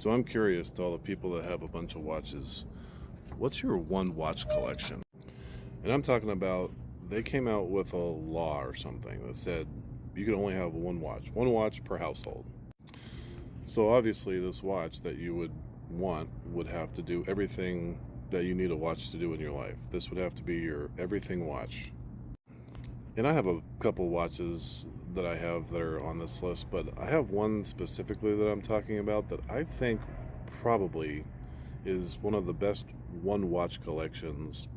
So I'm curious to all the people that have a bunch of watches, what's your one watch collection? And I'm talking about they came out with a law or something that said you could only have one watch per household. So obviously this watch that you would want would have to do everything that you need a watch to do in your life. This would have to be your everything watch. And I have a couple watches that I have that are on this list, but I have one specifically that I'm talking about that I think probably is one of the best one watch collections,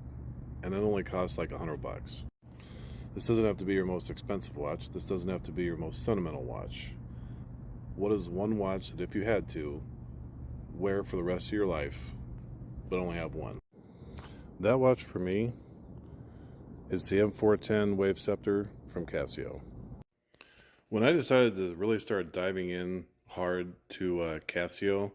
and it only costs like $100. This doesn't have to be your most expensive watch. This doesn't have to be your most sentimental watch. What is one watch that if you had to wear for the rest of your life, but only have one? That watch for me is the M410 Wave Scepter from Casio. When I decided to really start diving in hard to Casio,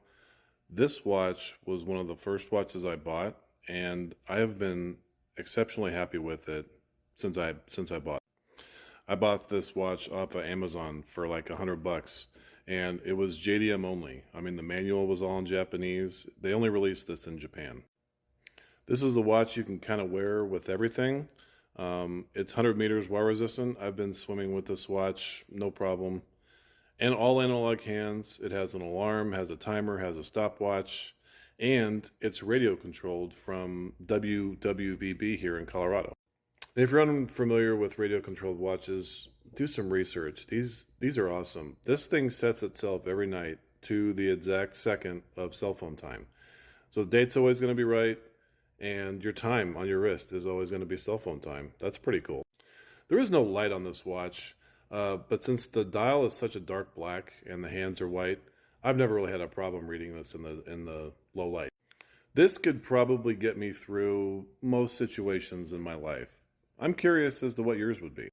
this watch was one of the first watches I bought, and I have been exceptionally happy with it since I bought it. I bought this watch off of Amazon for like $100, and it was JDM only. I mean, the manual was all in Japanese. They only released this in Japan. This is a watch you can kind of wear with everything. It's 100 meters water resistant. I've been swimming with this watch, no problem. And all analog hands. It has an alarm, has a timer, has a stopwatch, and it's radio controlled from WWVB here in Colorado. If you're unfamiliar with radio controlled watches, do some research. These are awesome. This thing sets itself every night to the exact second of cell phone time. So the date's always going to be right, and your time on your wrist is always going to be cell phone time. That's pretty cool. There is no light on this watch, but since the dial is such a dark black and the hands are white, I've never really had a problem reading this in the low light. This could probably get me through most situations in my life. I'm curious as to what yours would be.